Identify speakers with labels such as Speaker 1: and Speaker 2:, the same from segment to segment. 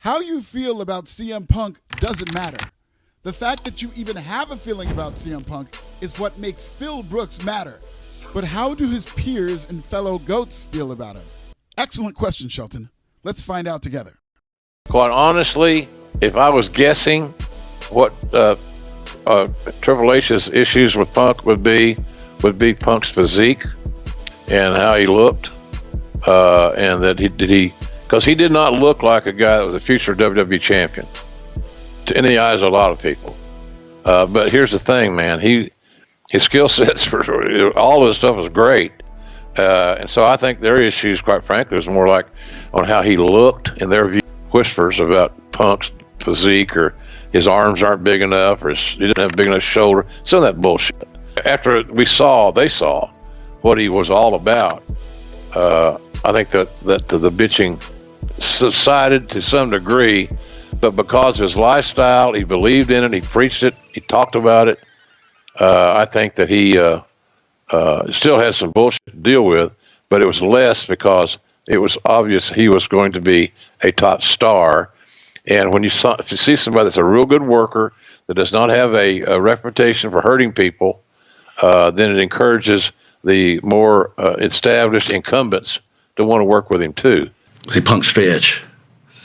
Speaker 1: How you feel about CM Punk doesn't matter. The fact that you even have a feeling about CM Punk is what makes Phil Brooks matter. But how do his peers and fellow GOATs feel about him? Excellent question, Shelton. Let's find out together.
Speaker 2: Quite honestly, if I was guessing what Triple Acia's issues with Punk would be Punk's physique and how he looked, and that because he did not look like a guy that was a future WWE champion in the eyes of a lot of people. But here's the thing, man. His skill sets, all of his stuff was great. And so I think their issues, quite frankly, was more like on how he looked, in their view, whispers about Punk's physique, or his arms aren't big enough, or he didn't have big enough shoulder, some of that bullshit. After they saw what he was all about, I think that the bitching subsided to some degree, but because of his lifestyle, he believed in it, he preached it, he talked about it. I think that he still has some bullshit to deal with, but it was less because it was obvious he was going to be a top star. And when if you see somebody that's a real good worker, that does not have a reputation for hurting people, then it encourages the more established incumbents to want to work with him too.
Speaker 3: See, Punk's straight edge.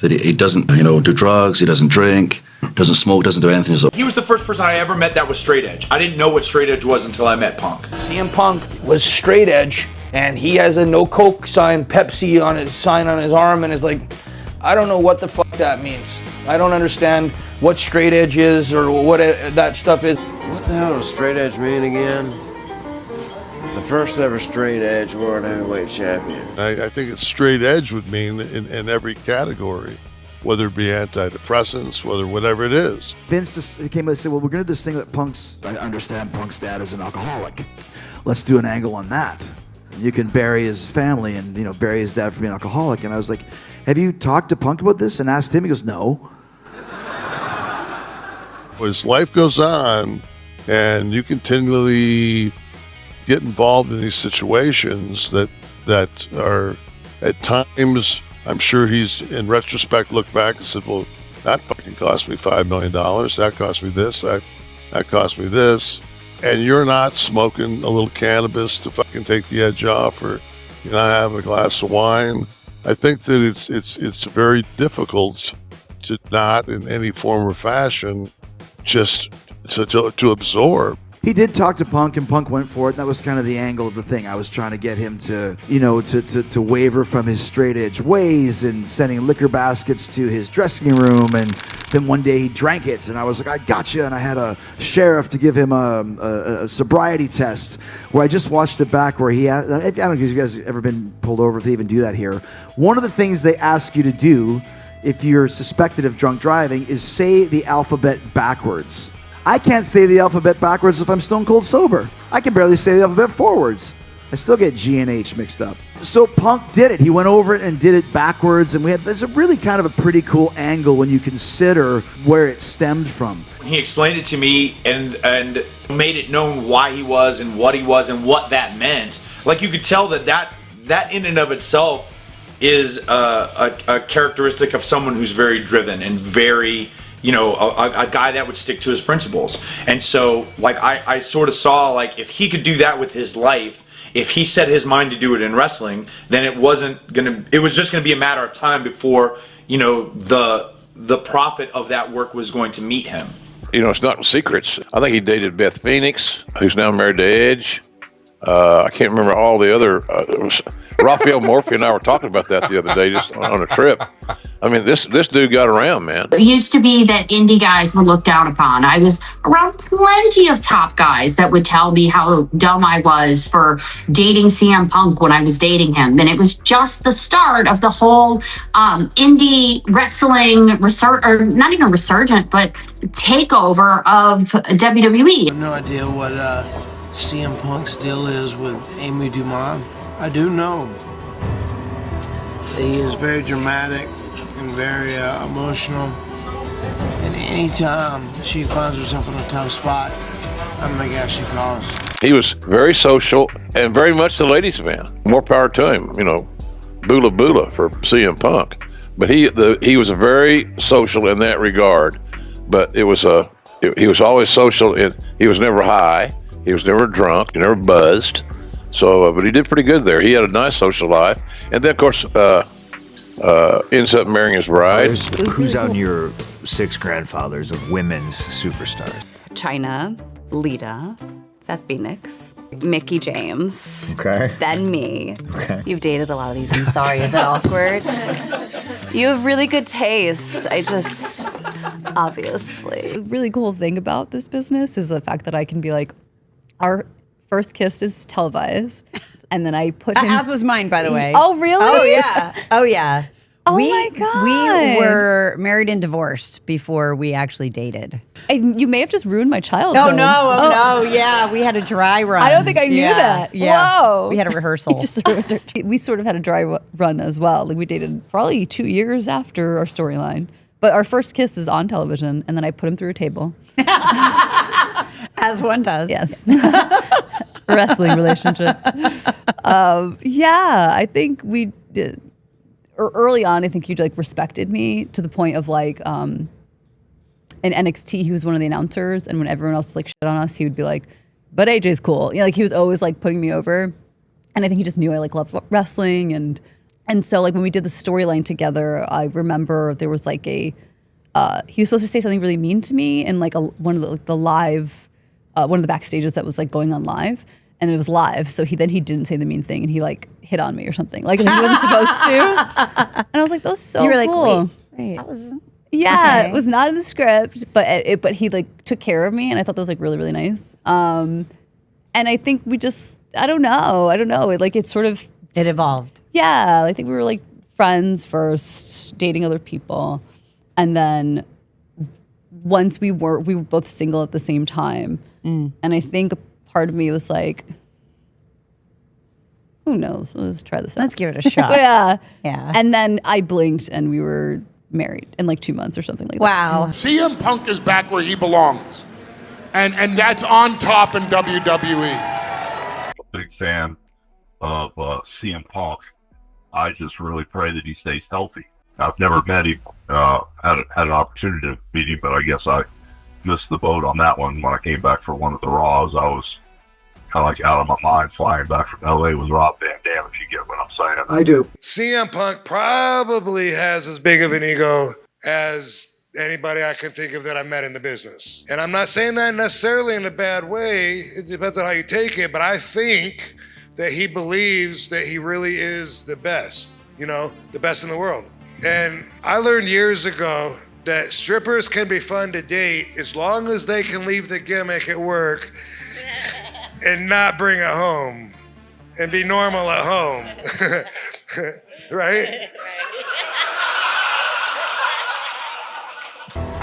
Speaker 3: That he doesn't, do drugs, he doesn't drink, doesn't smoke, doesn't do anything.
Speaker 4: He was the first person I ever met that was straight edge. I didn't know what straight edge was until I met Punk.
Speaker 5: CM Punk was straight edge, and he has a no coke sign, Pepsi on his arm, and is like, I don't know what the fuck that means. I don't understand what straight edge is or what that stuff is.
Speaker 6: What the hell does straight edge mean again? The first ever straight edge world heavyweight champion.
Speaker 7: I think it's straight edge would mean in every category, whether it be antidepressants, whatever it is.
Speaker 8: Vince just came and said, well, we're going to do this thing that I understand Punk's dad is an alcoholic. Let's do an angle on that. You can bury his family and, bury his dad for being an alcoholic. And I was like, have you talked to Punk about this? And asked him, he goes, no.
Speaker 7: As life goes on and you continually get involved in these situations that are at times, I'm sure he's in retrospect looked back and said, well, that fucking cost me $5 million. That cost me this. That cost me this. And you're not smoking a little cannabis to fucking take the edge off, or you're not having a glass of wine. I think that it's very difficult to not in any form or fashion just to absorb.
Speaker 8: He did talk to Punk, and Punk went for it. That was kind of the angle of the thing. I was trying to get him to, to waver from his straight edge ways and sending liquor baskets to his dressing room. And then one day he drank it, and I was like, I gotcha. And I had a sheriff to give him a sobriety test where I just watched it back where I don't know if you guys have ever been pulled over, if they even do that here. One of the things they ask you to do if you're suspected of drunk driving is say the alphabet backwards. I can't say the alphabet backwards if I'm stone cold sober. I can barely say the alphabet forwards. I still get G and H mixed up. So Punk did it. He went over it and did it backwards, and there's a really kind of a pretty cool angle when you consider where it stemmed from.
Speaker 4: He explained it to me and made it known why he was and what that meant. Like, you could tell that in and of itself is a characteristic of someone who's very driven and very, a guy that would stick to his principles. And so, like, I sort of saw, like, if he could do that with his life, if he set his mind to do it in wrestling, then it was just gonna be a matter of time before, the profit of that work was going to meet him.
Speaker 2: It's not secrets. I think he dated Beth Phoenix, who's now married to Edge. I can't remember all the other. Raphael Morphy and I were talking about that the other day, just on a trip. I mean, this dude got around, man.
Speaker 9: It used to be that indie guys were looked down upon. I was around plenty of top guys that would tell me how dumb I was for dating CM Punk when I was dating him. And it was just the start of the whole indie wrestling or not even resurgent, but takeover of WWE.
Speaker 6: I have no idea what CM Punk's deal is with Amy Dumont. I do know he is very dramatic and very emotional, and anytime she finds herself in a tough spot, I'm the guy she calls.
Speaker 2: He was very social and very much the ladies' man. More power to him, boola boola for CM Punk. But he was very social in that regard. But he was always social, and he was never high. He was never drunk. He never buzzed. So, but he did pretty good there. He had a nice social life, and then of course ends up marrying his bride.
Speaker 10: Who's on your 6 grandfathers of women's superstars?
Speaker 11: China, Lita, Beth Phoenix, Mickey James.
Speaker 10: Okay.
Speaker 11: Then me.
Speaker 10: Okay.
Speaker 11: You've dated a lot of these. I'm sorry. Is it awkward? You have really good taste. Obviously.
Speaker 12: The really cool thing about this business is the fact that I can be like, our first kiss is televised, and then I put him.
Speaker 13: As was mine, by the way.
Speaker 12: Oh, really?
Speaker 13: Oh, yeah. Oh, yeah.
Speaker 12: Oh my God.
Speaker 13: We were married and divorced before we actually dated.
Speaker 12: You may have just ruined my childhood.
Speaker 13: Oh, no. Yeah, we had a dry run.
Speaker 12: I don't think I knew that.
Speaker 13: Yeah.
Speaker 12: Whoa.
Speaker 13: We had a rehearsal.
Speaker 12: We sort of had a dry run as well. Like we dated probably 2 years after our storyline. But our first kiss is on television, and then I put him through a table.
Speaker 13: As one does.
Speaker 12: Yes. Wrestling relationships. I think we did. Early on, I think you like respected me to the point of like, in NXT, he was one of the announcers, and when everyone else was like shit on us, he would be like, "But AJ's cool." You know, like he was always like putting me over, and I think he just knew I like loved wrestling, and so like when we did the storyline together, I remember there was like he was supposed to say something really mean to me in like one of the live, one of the backstages that was like going on live. And it was live, so he didn't say the mean thing, and he like hit on me or something, like he wasn't supposed to. And I was like, "That was so
Speaker 13: You were
Speaker 12: cool."
Speaker 13: like, wait. That was
Speaker 12: Yeah,
Speaker 13: okay.
Speaker 12: It was not in the script, but he like took care of me, and I thought that was like really, really nice. And I think we just, I don't know, it sort of
Speaker 13: It evolved.
Speaker 12: Yeah, I think we were like friends first, dating other people, and then once we were both single at the same time, and I think part of me was like, who knows? Let's try this out.
Speaker 13: Let's give it a shot.
Speaker 12: Yeah.
Speaker 13: Yeah.
Speaker 12: And then I blinked and we were married in like 2 months or something like that.
Speaker 13: Wow.
Speaker 14: CM Punk is back where he belongs. And that's on top in WWE.
Speaker 15: Big fan of CM Punk. I just really pray that he stays healthy. I've never met him, had an opportunity to meet him, but I guess I missed the boat on that one when I came back for one of the Raws. I was kind of like out of my mind flying back from LA with Rob Van Dam, if you get what I'm saying.
Speaker 10: I do.
Speaker 6: CM Punk probably has as big of an ego as anybody I can think of that I met in the business. And I'm not saying that necessarily in a bad way. It depends on how you take it, but I think that he believes that he really is the best, the best in the world. And I learned years ago that strippers can be fun to date as long as they can leave the gimmick at work and not bring it home and be normal at home. Right?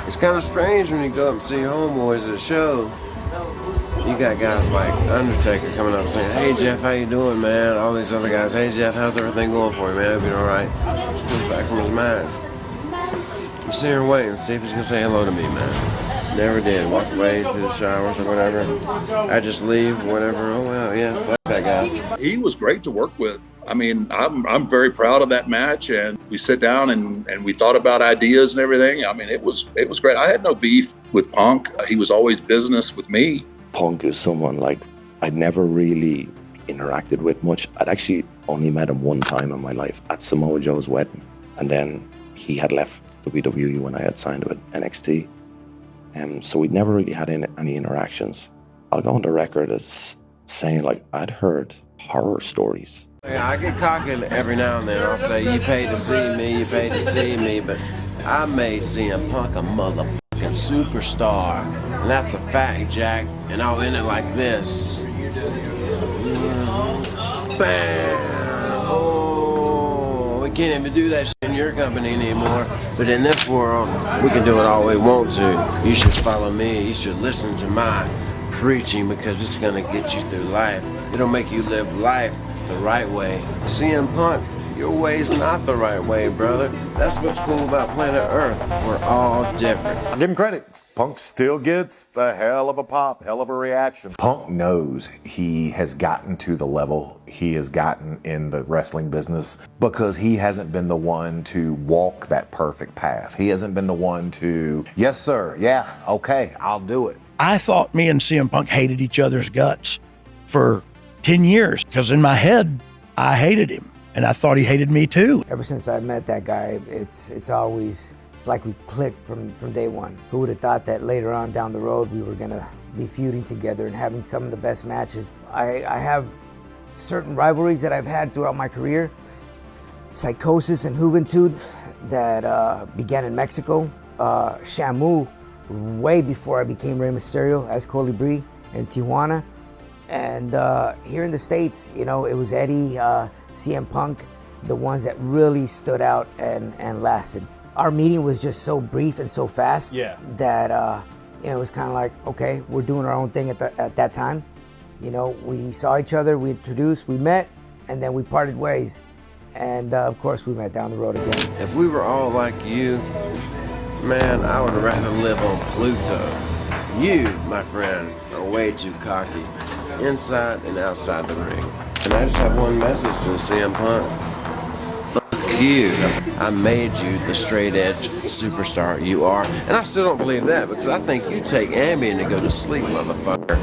Speaker 16: It's kind of strange when you go up and see homeboys at a show. You got guys like Undertaker coming up saying, "Hey Jeff, how you doing, man?" All these other guys, "Hey Jeff, how's everything going for you, man? Hope you're all right." He comes back from his match. I'm sitting here waiting to see if he's gonna say hello to me, man. Never did. Walked away to the showers or whatever. I just leave, whatever. Oh well, yeah, fuck that guy.
Speaker 17: He was great to work with. I mean, I'm very proud of that match, and we sit down and we thought about ideas and everything. I mean, it was great. I had no beef with Punk. He was always business with me.
Speaker 18: Punk is someone like I'd never really interacted with much. I'd actually only met him one time in my life at Samoa Joe's wedding, and then he had left WWE when I had signed with NXT. So we'd never really had any interactions. I'll go on the record as saying like I'd heard horror stories.
Speaker 16: Yeah, I get cocky every now and then. I'll say, "You paid to see me, you paid to see me," but I made CM Punk a motherfucking superstar. And that's a fact, Jack. And I'll end it like this. Bam! Oh, we can't even do that shit in your company anymore. But in this world, we can do it all we want to. You should follow me. You should listen to my preaching because it's gonna get you through life. It'll make you live life the right way. CM Punk, Your way's not the right way, brother. That's what's cool about planet Earth. We're all different.
Speaker 19: I give him credit. Punk still gets a hell of a pop, hell of a reaction. Punk knows he has gotten to the level he has gotten in the wrestling business because he hasn't been the one to walk that perfect path. He hasn't been the one to, yes, sir, yeah, okay, I'll do it.
Speaker 20: I thought me and CM Punk hated each other's guts for 10 years because in my head, I hated him and I thought he hated me too.
Speaker 21: Ever since I met that guy, it's always, it's like we clicked from day one. Who would have thought that later on down the road we were gonna be feuding together and having some of the best matches. I have certain rivalries that I've had throughout my career. Psychosis and Juventud that began in Mexico. Shamu, way before I became Rey Mysterio as Colibri in Tijuana. And here in the States, you know, it was Eddie, CM Punk, the ones that really stood out and lasted. Our meeting was just so brief and so fast that, you know, it was kind of like, okay, we're doing our own thing at that time. You know, we saw each other, we introduced, we met, and then we parted ways. And of course, we met down the road again.
Speaker 16: If we were all like you, man, I would rather live on Pluto. You, my friend, are way too cocky, inside and outside the ring. And I just have one message to CM Punk. Fuck you. I made you the straight edge superstar you are. And I still don't believe that because I think you take Ambien to go to sleep, motherfucker.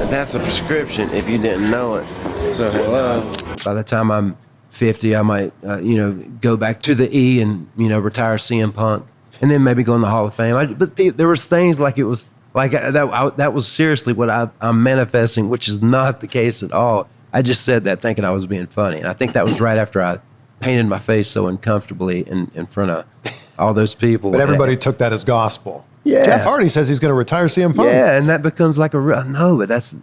Speaker 16: That's a prescription if you didn't know it. So hello.
Speaker 22: By the time I'm 50, I might, you know, go back to the E and, you know, retire CM Punk. And then maybe go in the Hall of Fame. But there was things like it was like that was seriously what I'm manifesting, which is not the case at all. I just said that thinking I was being funny. And I think that was right after I painted my face so uncomfortably in front of all those people.
Speaker 23: But everybody took that as gospel.
Speaker 22: Yeah.
Speaker 23: Jeff Hardy says he's going to retire CM Punk.
Speaker 22: Yeah, and that becomes like a real, no, but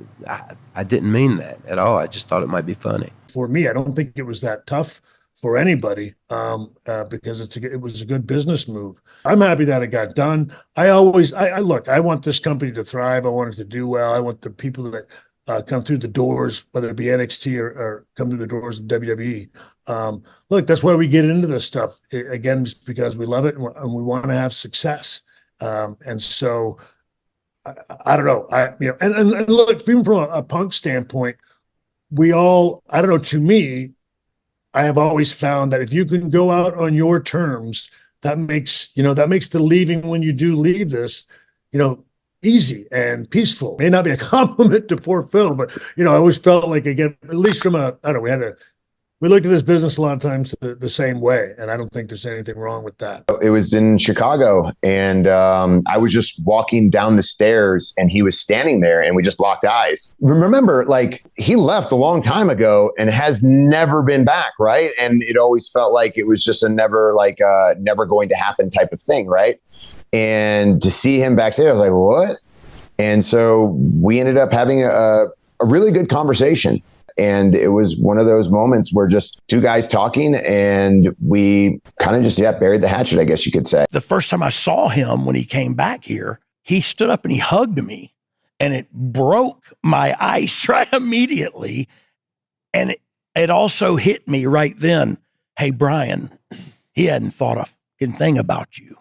Speaker 22: I didn't mean that at all. I just thought it might be funny.
Speaker 24: For me, I don't think it was that tough for anybody because it was a good business move. I'm happy that it got done. I look, I want this company to thrive. I want it to do well. I want the people that come through the doors, whether it be NXT or come through the doors of WWE. Look, that's why we get into this stuff. Again, just because we love it and we want to have success. And so I don't know. And look, even from a Punk standpoint, we all, I don't know, to me, I have always found that if you can go out on your terms, that makes the leaving when you do leave this, you know, easy and peaceful. May not be a compliment to poor Phil, but, you know, I always felt like, again, at least from we looked at this business a lot of times the same way, and I don't think there's anything wrong with that.
Speaker 25: It was in Chicago, and I was just walking down the stairs, and he was standing there, and we just locked eyes. Remember, like, he left a long time ago and has never been back, right? And it always felt like it was just a never going to happen type of thing, right? And to see him backstage, I was like, what? And so we ended up having a really good conversation. And it was one of those moments where just two guys talking and we kind of just, buried the hatchet, I guess you could say.
Speaker 20: The first time I saw him when he came back here, he stood up and he hugged me and it broke my ice right immediately. And it also hit me right then. Hey, Brian, he hadn't thought a fucking thing about you.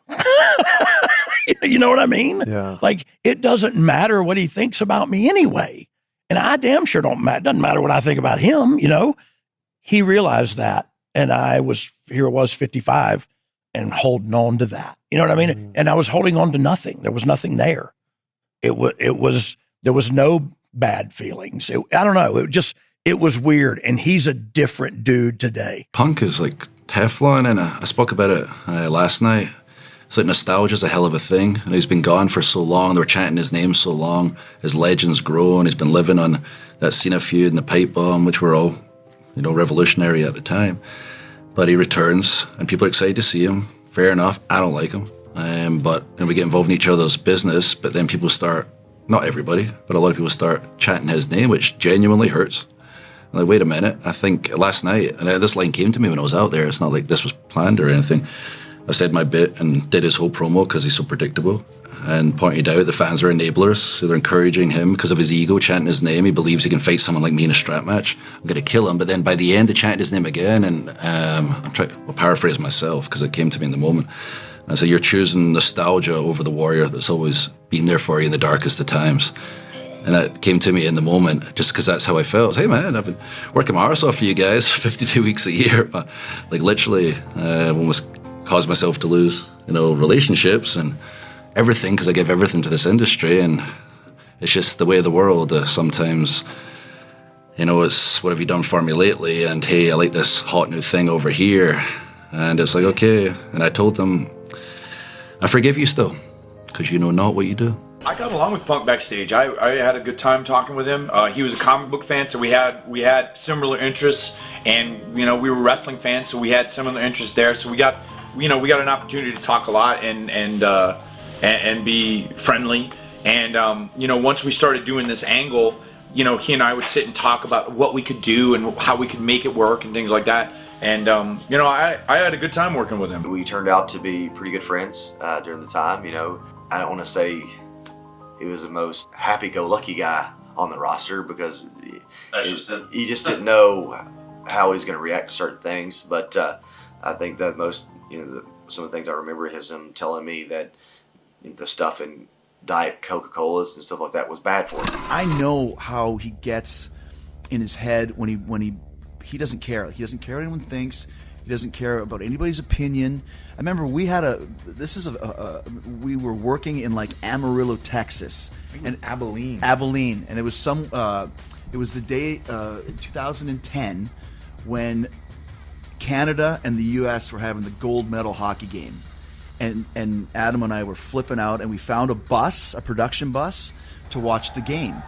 Speaker 20: You know what I mean?
Speaker 23: Yeah.
Speaker 20: Like, it doesn't matter what he thinks about me anyway. And I damn sure doesn't matter what I think about him, you know. He realized that, and I was 55 and holding on to that. You know what I mean? Mm-hmm. And I was holding on to nothing. There was nothing there. There was no bad feelings. I don't know. It was weird. And he's a different dude today.
Speaker 3: Punk is like Teflon, and I spoke about it last night. It's like nostalgia is a hell of a thing. And he's been gone for so long. They were chanting his name so long. His legend's grown. He's been living on that Cena feud and the pipe bomb, which were all, you know, revolutionary at the time. But he returns, and people are excited to see him. Fair enough. I don't like him. And we get involved in each other's business, but then people start, not everybody, but a lot of people start chanting his name, which genuinely hurts. I'm like, wait a minute. I think last night, and this line came to me when I was out there. It's not like this was planned or anything. I said my bit and did his whole promo because he's so predictable. and pointed out the fans are enablers, so they're encouraging him because of his ego, chanting his name. He believes he can fight someone like me in a strap match. I'm going to kill him. But then by the end, they chanted his name again, and I'm trying to paraphrase myself because it came to me in the moment. And I said, you're choosing nostalgia over the warrior that's always been there for you in the darkest of times. And that came to me in the moment, just because that's how I felt. Hey man, I've been working my arse off for you guys 52 weeks a year, but like literally I've almost caused myself to lose, relationships and everything, because I give everything to this industry, and it's just the way of the world. Sometimes, it's what have you done for me lately? And hey, I like this hot new thing over here. And it's like, okay. And I told them, I forgive you still, because you know not what you do.
Speaker 1: I got along with Punk backstage. I had a good time talking with him. He was a comic book fan, so we had similar interests, and we were wrestling fans, so we had similar interests there. So we got an opportunity to talk a lot and be friendly. And once we started doing this angle, he and I would sit and talk about what we could do and how we could make it work and things like that. And I had a good time working with him.
Speaker 4: We turned out to be pretty good friends during the time. I don't want to say he was the most happy-go-lucky guy on the roster, because you just didn't know how he was going to react to certain things. But I think that some of the things I remember is him telling me that the stuff in Diet Coca-Colas and stuff like that was bad for him.
Speaker 5: I know how he gets in his head when he doesn't care. He doesn't care what anyone thinks. He doesn't care about anybody's opinion. I remember we were working in like Amarillo, Texas, and
Speaker 7: Abilene,
Speaker 5: and it was it was the day in 2010 when Canada and the U.S. were having the gold medal hockey game, and Adam and I were flipping out, and we found a production bus to watch the game,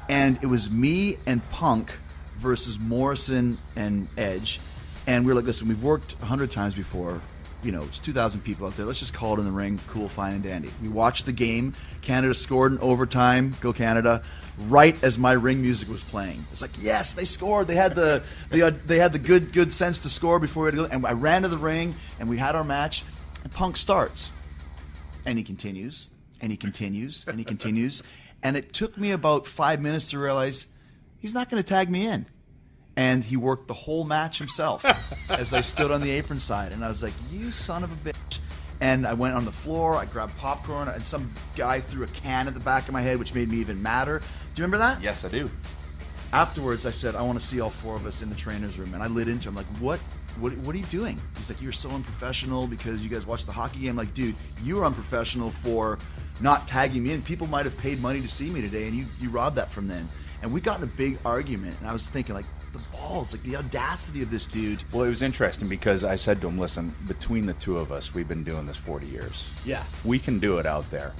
Speaker 5: and it was me and Punk versus Morrison and Edge. And we were like, listen, we've worked 100 times before. It's 2,000 people out there. Let's just call it in the ring. Cool, fine, and dandy. We watched the game. Canada scored in overtime. Go Canada! Right as my ring music was playing, it's like, yes, they scored. They had the good sense to score before we had to go. And I ran to the ring, and we had our match. And Punk starts, and he continues, and he continues, and he continues. And it took me about 5 minutes to realize he's not going to tag me in. And he worked the whole match himself as I stood on the apron side. And I was like, you son of a bitch. And I went on the floor, I grabbed popcorn, and some guy threw a can at the back of my head, which made me even madder. Do you remember that?
Speaker 7: Yes, I do.
Speaker 5: Afterwards, I said, I want to see all four of us in the trainer's room. And I lit into him, like, what are you doing? He's like, you're so unprofessional because you guys watched the hockey game. I'm like, dude, you were unprofessional for not tagging me in. People might have paid money to see me today, and you robbed that from them. And we got in a big argument, and I was thinking, like, the balls, like the audacity of this dude.
Speaker 7: Well, it was interesting because I said to him, listen, between the two of us, we've been doing this 40 years.
Speaker 5: Yeah.
Speaker 7: We can do it out there.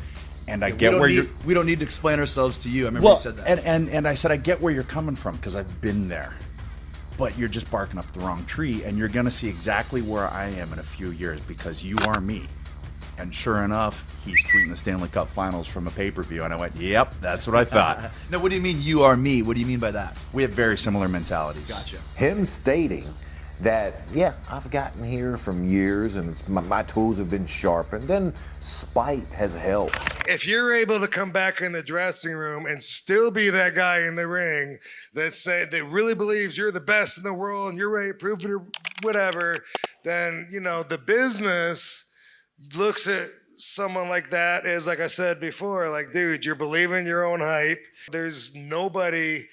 Speaker 7: And I get where
Speaker 5: we don't need to explain ourselves to you. I remember you said that.
Speaker 7: And I said, I get where you're coming from because I've been there. But you're just barking up the wrong tree, and you're going to see exactly where I am in a few years because you are me. And sure enough, he's tweeting the Stanley Cup Finals from a pay-per-view, and I went, yep, that's what I thought.
Speaker 5: Now, what do you mean you are me? What do you mean by that?
Speaker 7: We have very similar mentalities.
Speaker 5: Gotcha.
Speaker 19: Him stating that, yeah, I've gotten here from years, and my tools have been sharpened, then spite has helped.
Speaker 6: If you're able to come back in the dressing room and still be that guy in the ring that really believes you're the best in the world and you're ready to prove it or whatever, then, the business looks at someone like that as, like I said before, like, dude, you're believing your own hype. There's nobody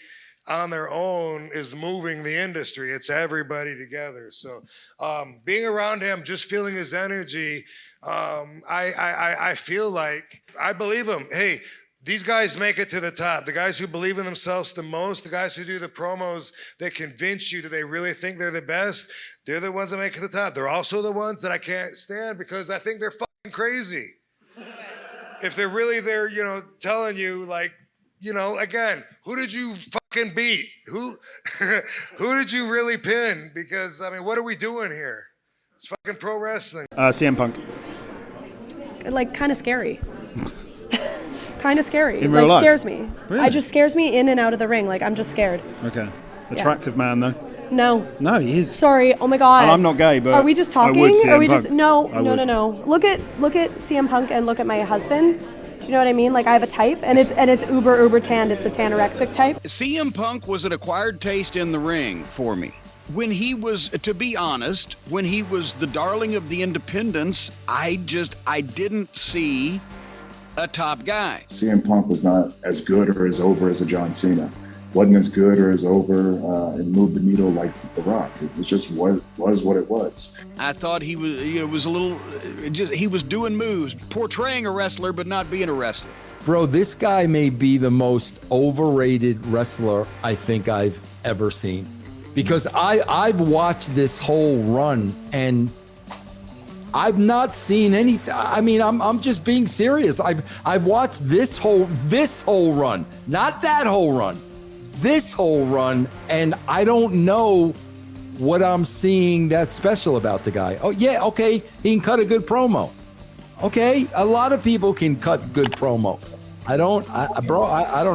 Speaker 6: on their own is moving the industry. It's everybody together. So being around him, just feeling his energy, I feel like I believe him. Hey, these guys make it to the top. The guys who believe in themselves the most, the guys who do the promos that convince you that they really think they're the best, they're the ones that make it to the top. They're also the ones that I can't stand because I think they're fucking crazy. If they're really there, telling you like, again, who did you fucking beat? Who did you really pin? Because, what are we doing here? It's fucking pro wrestling.
Speaker 8: CM Punk.
Speaker 26: Like, kind of scary. Kind of scary.
Speaker 8: In real life?
Speaker 26: Scares me.
Speaker 8: Really?
Speaker 26: It just scares me in and out of the ring. Like, I'm just scared.
Speaker 8: Okay. Attractive man, though.
Speaker 26: No.
Speaker 2: No, he is.
Speaker 26: Sorry. Oh my God.
Speaker 2: And I'm not gay, but
Speaker 26: are we just talking?
Speaker 2: I would CM
Speaker 26: Are we
Speaker 2: Punk.
Speaker 26: just no?
Speaker 2: I
Speaker 26: No,
Speaker 2: would.
Speaker 26: no, no. Look at CM Punk and look at my husband. Do you know what I mean? Like I have a type, and it's uber tanned. It's a tanorexic type.
Speaker 8: CM Punk was an acquired taste in the ring for me. When he was, to be honest, when he was the darling of the independents, I didn't see a top guy.
Speaker 9: CM Punk was not as good or as over as a John Cena. Wasn't as good or as over and moved the needle like The Rock. It was just what it was.
Speaker 8: I thought he was, was a little, he was doing moves, portraying a wrestler, but not being a wrestler.
Speaker 11: Bro, this guy may be the most overrated wrestler I think I've ever seen. Because I've watched this whole run and I've not seen anything. I mean, I'm just being serious. I've watched this whole run, not that whole run. This whole run, and I don't know what I'm seeing that's special about the guy. Oh yeah, okay, he can cut a good promo. Okay, a lot of people can cut good promos. I don't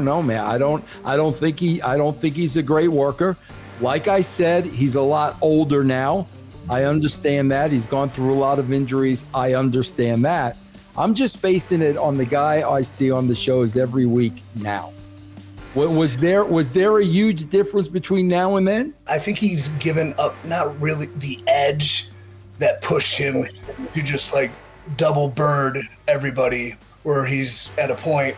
Speaker 11: know, man. I don't think he's a great worker. Like I said, he's a lot older now. I understand that. He's gone through a lot of injuries. I understand that. I'm just basing it on the guy I see on the shows every week now. Was there a huge difference between now and then?
Speaker 12: I think he's given up not really the edge that pushed him to just like double bird everybody, where he's at a point,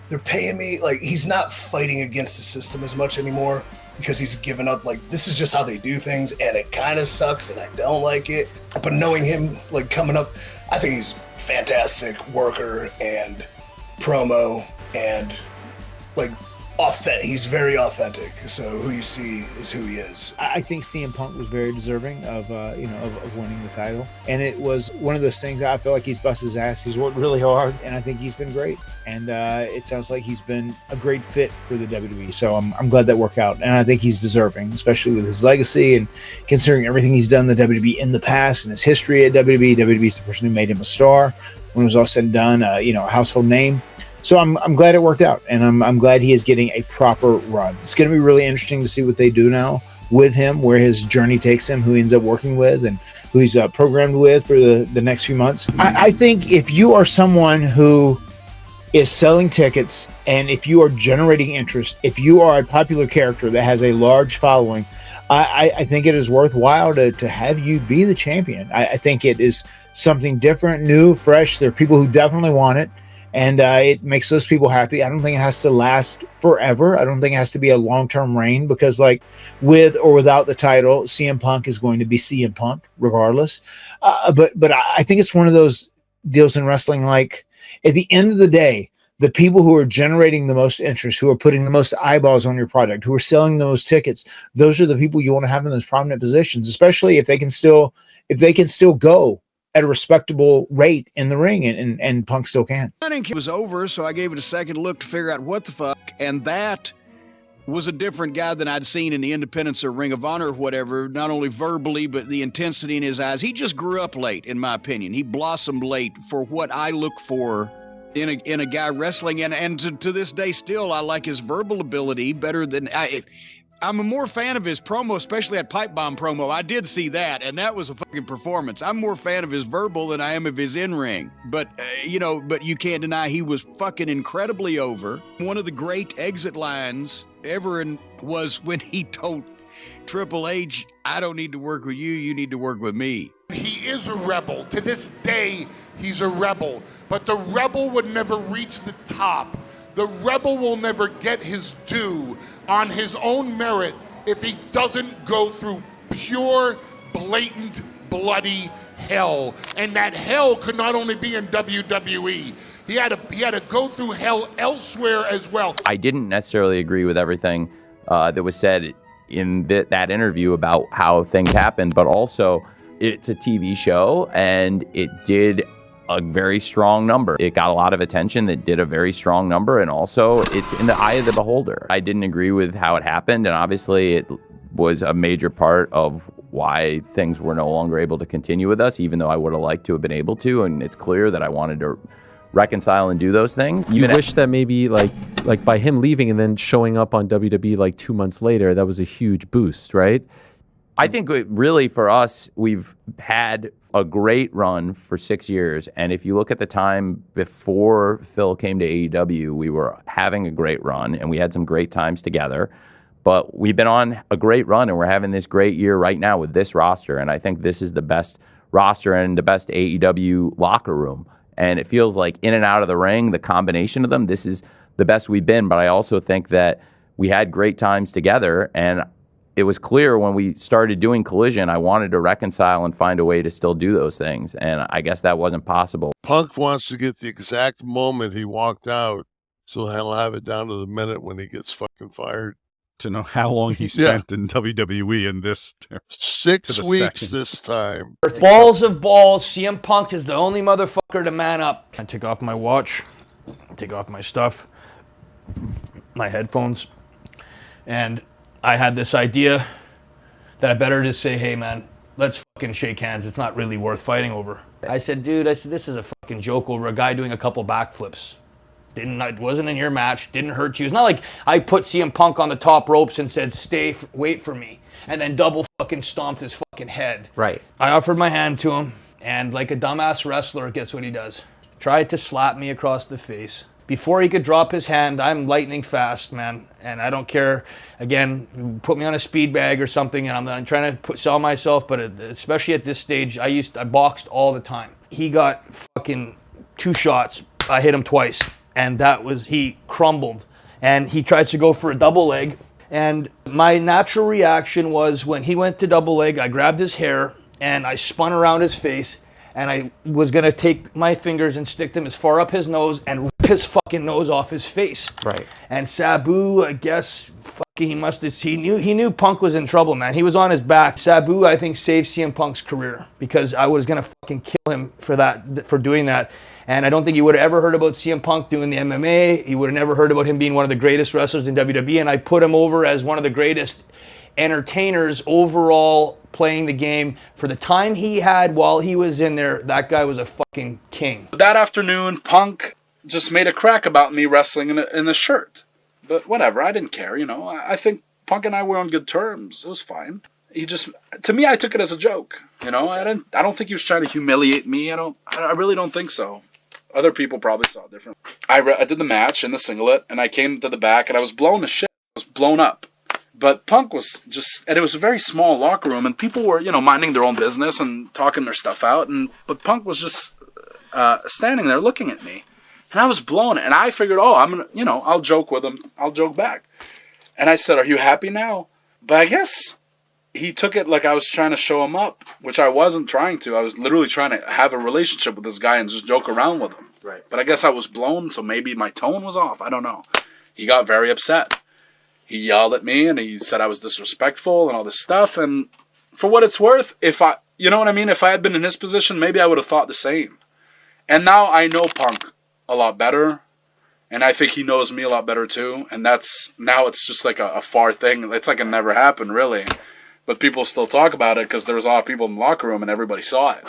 Speaker 12: they're paying me, like he's not fighting against the system as much anymore because he's given up, like this is just how they do things and it kind of sucks and I don't like it. But knowing him like coming up, I think he's a fantastic worker and promo and like authentic. He's very authentic. So who you see is who he is.
Speaker 13: I think CM Punk was very deserving of winning the title, and it was one of those things. I feel like he's busted his ass. He's worked really hard, and I think he's been great. And it sounds like he's been a great fit for the WWE. So I'm glad that worked out, and I think he's deserving, especially with his legacy and considering everything he's done in the WWE in the past and his history at WWE. WWE's the person who made him a star. When it was all said and done, a household name. So I'm glad it worked out, and I'm glad he is getting a proper run. It's going to be really interesting to see what they do now with him, where his journey takes him, who he ends up working with, and who he's programmed with for the next few months. I think if you are someone who is selling tickets, and if you are generating interest, if you are a popular character that has a large following, I think it is worthwhile to have you be the champion. I think it is something different, new, fresh. There are people who definitely want it. And it makes those people happy. I don't think it has to last forever. I don't think it has to be a long-term reign because, like, with or without the title, CM Punk is going to be CM Punk regardless. But I think it's one of those deals in wrestling. Like, at the end of the day, the people who are generating the most interest, who are putting the most eyeballs on your product, who are selling the most tickets, those are the people you want to have in those prominent positions, especially if they can still go at a respectable rate in the ring, and Punk still can.
Speaker 8: I think it was over, so I gave it a second look to figure out what the fuck, and that was a different guy than I'd seen in the Independence or Ring of Honor or whatever, not only verbally, but the intensity in his eyes. He just grew up late, in my opinion. He blossomed late for what I look for in a guy wrestling, and to this day still, I like his verbal ability better than I'm a more fan of his promo, especially that pipe bomb promo. I did see that, and that was a fucking performance. I'm more fan of his verbal than I am of his in-ring. But, but you can't deny he was fucking incredibly over. One of the great exit lines ever was when he told Triple H, I don't need to work with you, you need to work with me.
Speaker 14: He is a rebel. To this day, he's a rebel. But the rebel would never reach the top. The rebel will never get his due on his own merit if he doesn't go through pure, blatant, bloody hell. And that hell could not only be in WWE. He had to go through hell elsewhere as well.
Speaker 27: I didn't necessarily agree with everything that was said in that interview about how things happened, but also it's a TV show and it did a very strong number. It got a lot of attention. It did a very strong number, and also it's in the eye of the beholder. I didn't agree with how it happened, and obviously it was a major part of why things were no longer able to continue with us, even though I would have liked to have been able to, and it's clear that I wanted to reconcile and do those things.
Speaker 2: You wish that maybe like by him leaving and then showing up on WWE like 2 months later, that was a huge boost, right?
Speaker 27: I think really for us, we've had a great run for 6 years. And if you look at the time before Phil came to AEW, we were having a great run and we had some great times together. But we've been on a great run and we're having this great year right now with this roster. And I think this is the best roster and the best AEW locker room. And it feels like in and out of the ring, the combination of them, this is the best we've been. But I also think that we had great times together. And it was clear when we started doing Collision, I wanted to reconcile and find a way to still do those things. And I guess that wasn't possible.
Speaker 10: Punk wants to get the exact moment he walked out, so he'll have it down to the minute when he gets fucking fired.
Speaker 15: To know how long he spent in WWE in this
Speaker 10: 6 weeks this time.
Speaker 16: Balls of balls. CM Punk is the only motherfucker to man up. I take off my watch, take off my stuff, my headphones, and I had this idea that I better just say, hey man, let's fucking shake hands. It's not really worth fighting over. I said, dude, this is a fucking joke over a guy doing a couple backflips. It wasn't in your match, didn't hurt you. It's not like I put CM Punk on the top ropes and said, wait for me, and then double fucking stomped his fucking head.
Speaker 22: Right.
Speaker 16: I offered my hand to him, and like a dumbass wrestler, guess what he does? Tried to slap me across the face. Before he could drop his hand, I'm lightning fast, man, and I don't care. Again, put me on a speed bag or something, and I'm trying to sell myself, but especially at this stage, I boxed all the time. He got fucking 2 shots. I hit him twice. And he crumbled. And he tried to go for a double leg. And my natural reaction was when he went to double leg, I grabbed his hair and I spun around his face. And I was going to take my fingers and stick them as far up his nose and rip his fucking nose off his face.
Speaker 22: Right.
Speaker 16: And Sabu, I guess, he knew Punk was in trouble, man. He was on his back. Sabu, I think, saved CM Punk's career because I was going to fucking kill him for doing that. And I don't think you would have ever heard about CM Punk doing the MMA. You would have never heard about him being one of the greatest wrestlers in WWE. And I put him over as one of the greatest entertainers overall playing the game. For the time he had while he was in there, that guy was a fucking king.
Speaker 17: That afternoon, Punk just made a crack about me wrestling in a shirt. But whatever, I didn't care, you know. I think Punk and I were on good terms. It was fine. To me, I took it as a joke. You know, I don't think he was trying to humiliate me. I really don't think so. Other people probably saw it different. I did the match in the singlet, and I came to the back, and I was blown to shit. I was blown up. But Punk was and it was a very small locker room, and people were, minding their own business and talking their stuff out. But Punk was just standing there looking at me, and I was blown. And I figured, I'll joke with him. I'll joke back. And I said, "Are you happy now?" But I guess he took it like I was trying to show him up, which I wasn't trying to. I was literally trying to have a relationship with this guy and just joke around with him. Right. But I guess I was blown, so maybe my tone was off. I don't know. He got very upset. He yelled at me and he said I was disrespectful and all this stuff. And for what it's worth, if I had been in his position, maybe I would have thought the same. And now I know Punk a lot better. And I think he knows me a lot better too. And now it's just like a far thing. It's like it never happened, really. But people still talk about it because there was a lot of people in the locker room and everybody saw it.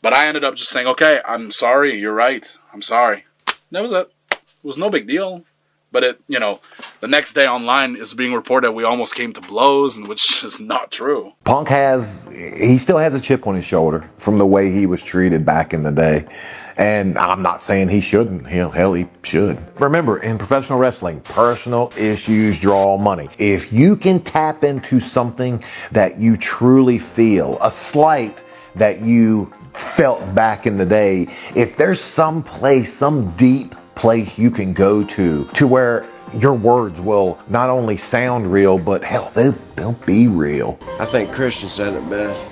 Speaker 17: But I ended up just saying, okay, I'm sorry, you're right, I'm sorry. That was it. It was no big deal. But the next day online is being reported we almost came to blows, which is not true.
Speaker 19: Punk he still has a chip on his shoulder from the way he was treated back in the day. And I'm not saying he shouldn't. Hell, he should. Remember, in professional wrestling, personal issues draw money. If you can tap into something that you truly feel, a slight that you felt back in the day, if there's some place, some deep place you can go to where your words will not only sound real, but hell, they'll be real.
Speaker 18: I think Christian said it best.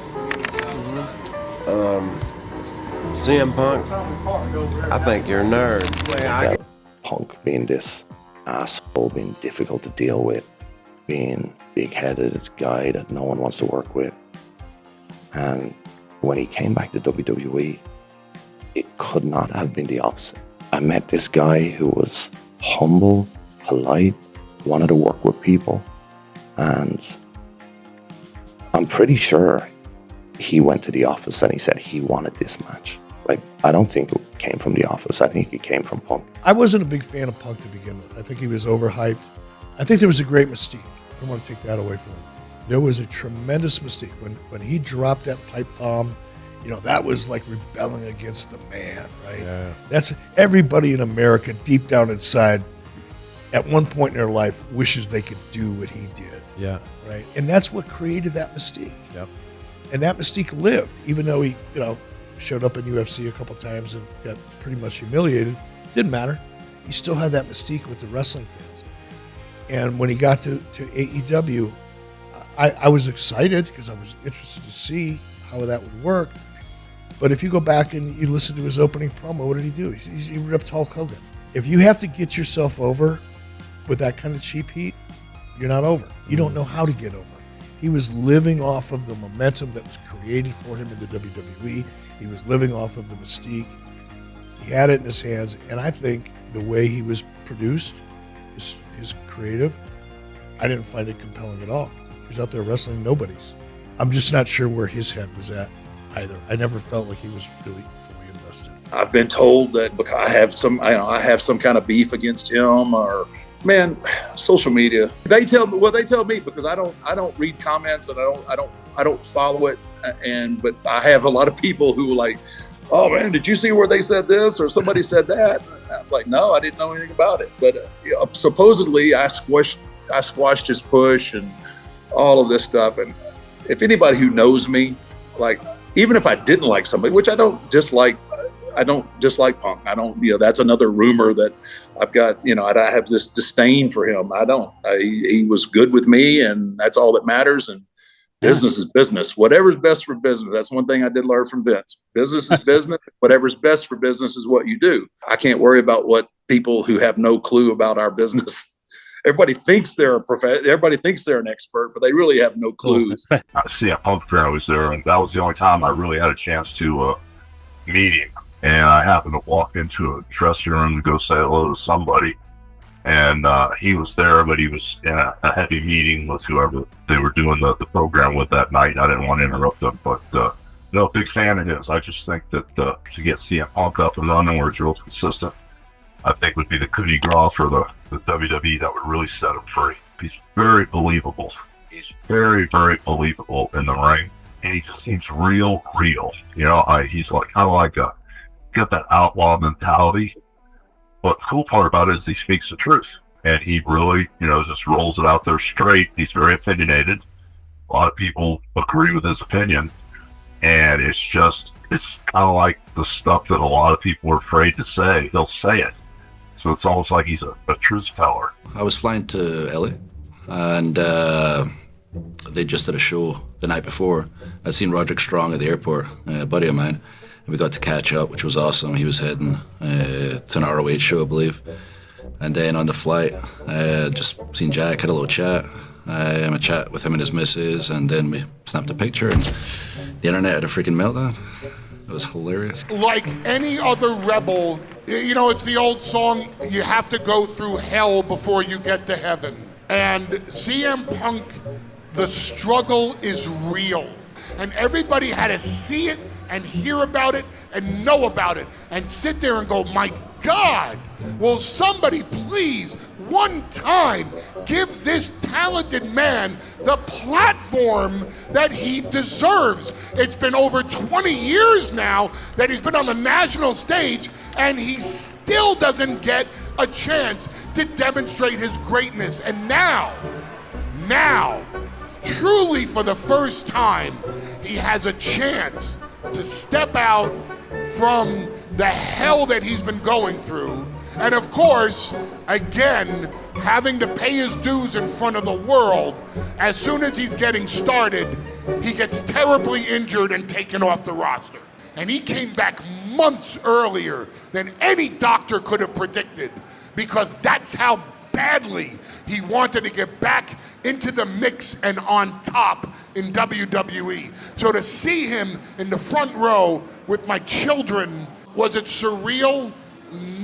Speaker 18: CM Punk, I think you're a nerd.
Speaker 21: Punk being this asshole, being difficult to deal with, being big-headed guy that no one wants to work with. And when he came back to WWE, it could not have been the opposite. I met this guy who was humble, polite, wanted to work with people, and I'm pretty sure he went to the office and he said he wanted this match. Like, I don't think came from The Office. I think it came from Punk.
Speaker 1: I wasn't a big fan of Punk to begin with. I think he was overhyped. I think there was a great mystique. I don't want to take that away from him. There was a tremendous mystique. When he dropped that pipe bomb, you know, that was like rebelling against the man, right?
Speaker 15: Yeah.
Speaker 1: That's everybody in America deep down inside at one point in their life wishes they could do what he did.
Speaker 15: Yeah.
Speaker 1: Right. And that's what created that mystique.
Speaker 15: Yep.
Speaker 1: And that mystique lived, even though he, you know, showed up in UFC a couple times and got pretty much humiliated. Didn't matter. He still had that mystique with the wrestling fans. And when he got to AEW, I was excited because I was interested to see how that would work. But if you go back and you listen to his opening promo, what did he do? He ripped Hulk Hogan. If you have to get yourself over with that kind of cheap heat, you're not over. You don't know how to get over. He was living off of the momentum that was created for him in the WWE. He was living off of the mystique. He had it in his hands, and I think the way he was produced, his creative, I didn't find it compelling at all. He was out there wrestling nobodies. I'm just not sure where his head was at either. I never felt like he was really fully invested.
Speaker 3: I've been told that because I have some kind of beef against him, or man, social media. They tell me because I don't read comments and I don't follow it. But I have a lot of people who are like, oh man, did you see where they said this or somebody said that? I'm like, no, I didn't know anything about it. But supposedly I squashed his push and all of this stuff. And if anybody who knows me, like, even if I didn't like somebody, which I don't dislike Punk. I don't, that's another rumor that I've got, I have this disdain for him. I don't. He was good with me, and that's all that matters. And business is business. Whatever's best for business. That's one thing I did learn from Vince. Business is business. Whatever's best for business is what you do. I can't worry about what people who have no clue about our business. Everybody thinks they're everybody thinks they're an expert, but they really have no clue.
Speaker 4: CM Punk apparently was there, and that was the only time I really had a chance to meet him. And I happened to walk into a dressing room to go say hello to somebody, and he was there, but he was in a heavy meeting with whoever they were doing the program with that night, and I didn't want to interrupt them, but no, big fan of his. I just think that to get CM Punk up and running where it's real consistent, I think would be the coup de grace for the WWE that would really set him free. He's very believable. He's very, very believable in the ring, and he just seems real. He's like kind of like got that outlaw mentality. But the cool part about it is he speaks the truth, and he really, just rolls it out there straight. He's very opinionated. A lot of people agree with his opinion, and it's kind of like the stuff that a lot of people are afraid to say. He'll say it. So it's almost like he's a truth teller.
Speaker 20: I was flying to LA, and they just did a show the night before. I'd seen Roderick Strong at the airport, a buddy of mine, and we got to catch up, which was awesome. He was heading to an ROH show, I believe. And then on the flight, just seen Jack, had a little chat. I had a chat with him and his missus, and then we snapped a picture, and the internet had a freaking meltdown. It was hilarious.
Speaker 14: Like any other rebel, it's the old song, you have to go through hell before you get to heaven. And CM Punk, the struggle is real. And everybody had to see it and hear about it and know about it and sit there and go, my God, will somebody please one time give this talented man the platform that he deserves? It's been over 20 years now that he's been on the national stage, and he still doesn't get a chance to demonstrate his greatness. And now, truly for the first time, he has a chance to step out from the hell that he's been going through. And of course, again, having to pay his dues in front of the world. As soon as he's getting started, he gets terribly injured and taken off the roster. And he came back months earlier than any doctor could have predicted, because that's how badly he wanted to get back into the mix and on top in WWE. So to see him in the front row with my children, was it surreal?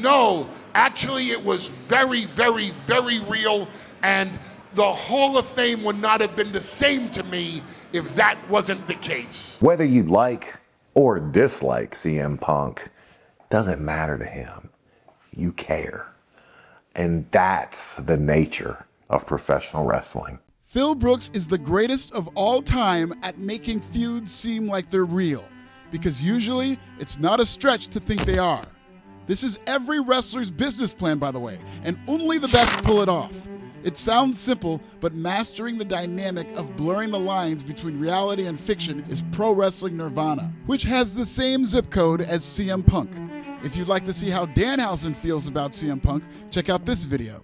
Speaker 14: No. Actually, it was very, very, very real, and the Hall of Fame would not have been the same to me if that wasn't the case.
Speaker 19: Whether you like or dislike CM Punk, doesn't matter to him. You care. And that's the nature of professional wrestling.
Speaker 5: Phil Brooks is the greatest of all time at making feuds seem like they're real, because usually it's not a stretch to think they are. This is every wrestler's business plan, by the way, and only the best pull it off. It sounds simple, but mastering the dynamic of blurring the lines between reality and fiction is pro wrestling nirvana, which has the same zip code as CM Punk. If you'd like to see how Danhausen feels about CM Punk, check out this video.